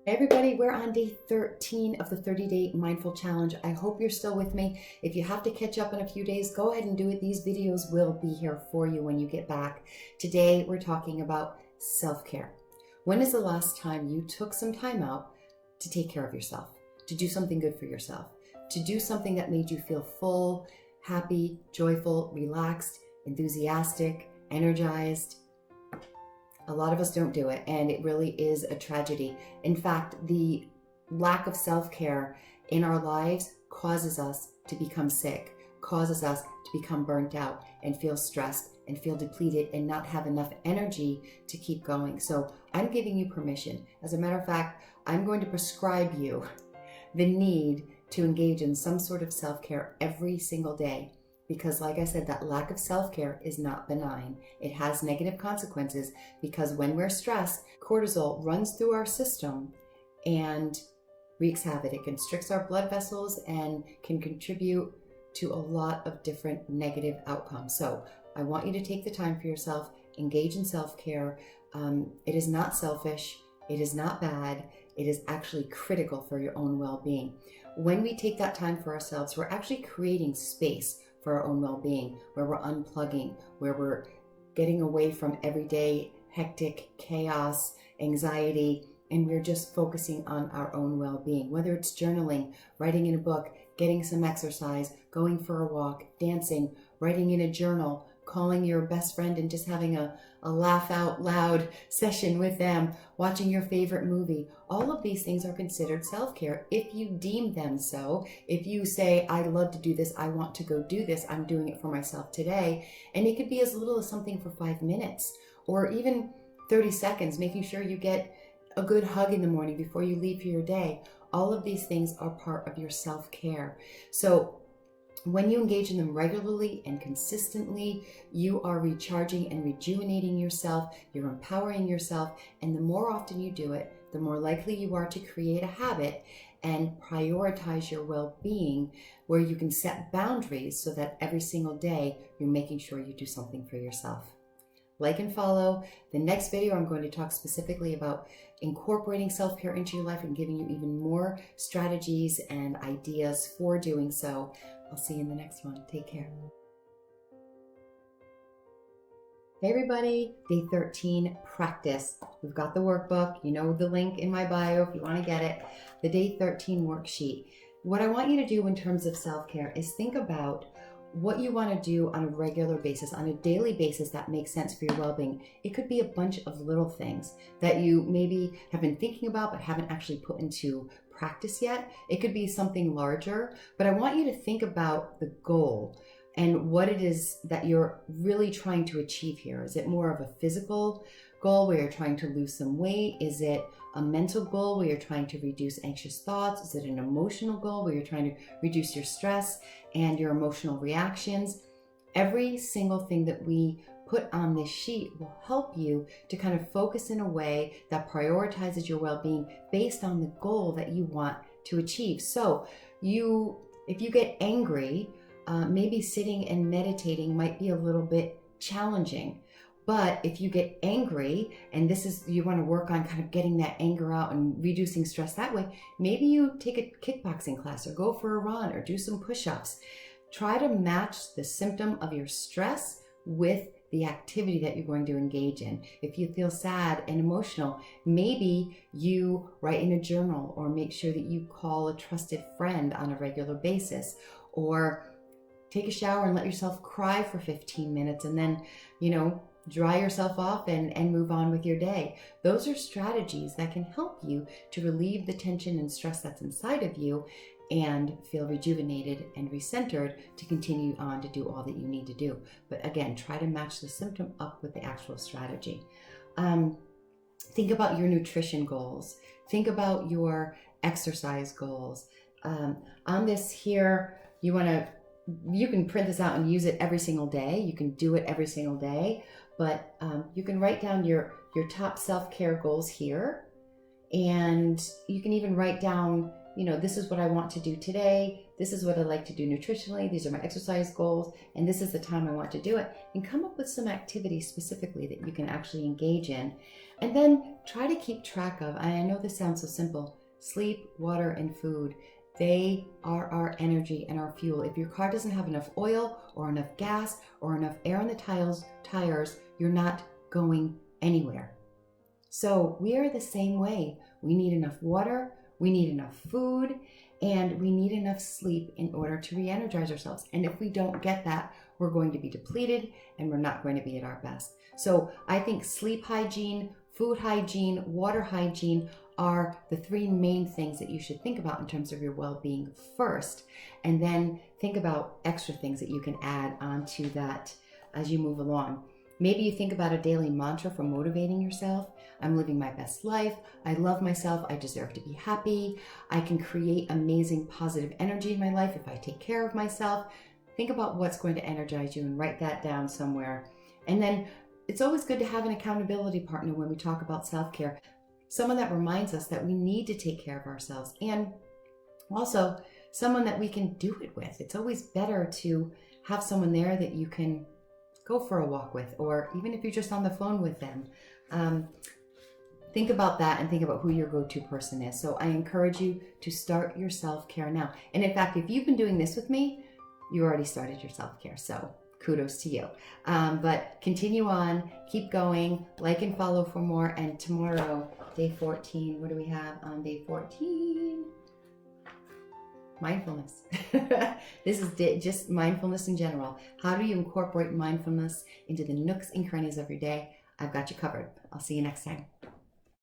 Hey everybody, we're on day 13 of the 30-day mindful challenge. I hope you're still with me. If you have to catch up in a few days, go ahead and do it. These videos will be here for you when you get back. Today, we're talking about self-care. When is the last time you took some time out to take care of yourself, to do something good for yourself, to do something that made you feel full, happy, joyful, relaxed, enthusiastic, energized? A lot of us don't do it, and it really is a tragedy. In fact, the lack of self-care in our lives causes us to become sick, causes us to become burnt out and feel stressed and feel depleted and not have enough energy to keep going. So I'm giving you permission. As a matter of fact, I'm going to prescribe you the need to engage in some sort of self-care every single day. Because like I said, that lack of self-care is not benign. It has negative consequences because when we're stressed, cortisol runs through our system and wreaks havoc. It constricts our blood vessels and can contribute to a lot of different negative outcomes. So I want you to take the time for yourself, engage in self-care. It is not selfish. It is not bad. It is actually critical for your own well-being. When we take that time for ourselves, we're actually creating space for our own well-being, where we're unplugging, where we're getting away from everyday hectic chaos, anxiety, and we're just focusing on our own well-being. Whether it's journaling, writing in a book, getting some exercise, going for a walk, dancing, writing in a journal, calling your best friend and just having a laugh out loud session with them, watching your favorite movie. All of these things are considered self-care if you deem them so. If you say, I love to do this, I want to go do this, I'm doing it for myself today. And it could be as little as something for 5 minutes or even 30 seconds, making sure you get a good hug in the morning before you leave for your day. All of these things are part of your self-care. So when you engage in them regularly and consistently, you are recharging and rejuvenating yourself, you're empowering yourself, and the more often you do it, the more likely you are to create a habit and prioritize your well-being, where you can set boundaries so that every single day you're making sure you do something for yourself. Like and follow. The next video, I'm going to talk specifically about incorporating self-care into your life and giving you even more strategies and ideas for doing so. I'll see you in the next one. Take care. Hey everybody, day 13 practice. We've got the workbook. You know the link in my bio if you want to get it. The day 13 worksheet. What I want you to do in terms of self-care is think about what you want to do on a regular basis, on a daily basis that makes sense for your well-being. It could be a bunch of little things that you maybe have been thinking about but haven't actually put into practice yet. It could be something larger, but I want you to think about the goal and what it is that you're really trying to achieve here. Is it more of a physical goal where you're trying to lose some weight? Is it a mental goal where you're trying to reduce anxious thoughts? Is it an emotional goal where you're trying to reduce your stress and your emotional reactions? Every single thing that we put on this sheet will help you to kind of focus in a way that prioritizes your well-being based on the goal that you want to achieve. So if you get angry, maybe sitting and meditating might be a little bit challenging. But if you get angry and you want to work on kind of getting that anger out and reducing stress that way, maybe you take a kickboxing class or go for a run or do some push-ups. Try to match the symptom of your stress with the activity that you're going to engage in. If you feel sad and emotional, maybe you write in a journal or make sure that you call a trusted friend on a regular basis, or take a shower and let yourself cry for 15 minutes and then, dry yourself off and move on with your day. Those are strategies that can help you to relieve the tension and stress that's inside of you and feel rejuvenated and recentered to continue on to do all that you need to do. But again, try to match the symptom up with the actual strategy. Think about your nutrition goals. Think about your exercise goals. On this here, you can print this out and use it every single day. You can do it every single day, but you can write down your top self-care goals here. And you can even write down, this is what I want to do today. This is what I like to do nutritionally. These are my exercise goals. And this is the time I want to do it. And come up with some activities specifically that you can actually engage in. And then try to keep track of, I know this sounds so simple, sleep, water, and food. They are our energy and our fuel. If your car doesn't have enough oil or enough gas or enough air in the tires, you're not going anywhere. So we are the same way. We need enough water, we need enough food, and we need enough sleep in order to re-energize ourselves. And if we don't get that, we're going to be depleted and we're not going to be at our best. So I think sleep hygiene, food hygiene, water hygiene are the three main things that you should think about in terms of your well-being first. And then think about extra things that you can add onto that as you move along. Maybe you think about a daily mantra for motivating yourself. I'm living my best life. I love myself. I deserve to be happy. I can create amazing positive energy in my life if I take care of myself. Think about what's going to energize you and write that down somewhere. And then it's always good to have an accountability partner when we talk about self-care. Someone that reminds us that we need to take care of ourselves, and also someone that we can do it with. It's always better to have someone there that you can go for a walk with, or even if you're just on the phone with them. Think about that and think about who your go-to person is. So I encourage you to start your self-care now. And in fact, if you've been doing this with me, you already started your self-care. So kudos to you. But continue on, keep going, like and follow for more. And tomorrow, day 14, what do we have on day 14? Mindfulness. This is just mindfulness in general. How do you incorporate mindfulness into the nooks and crannies of your day? I've got you covered. I'll see you next time.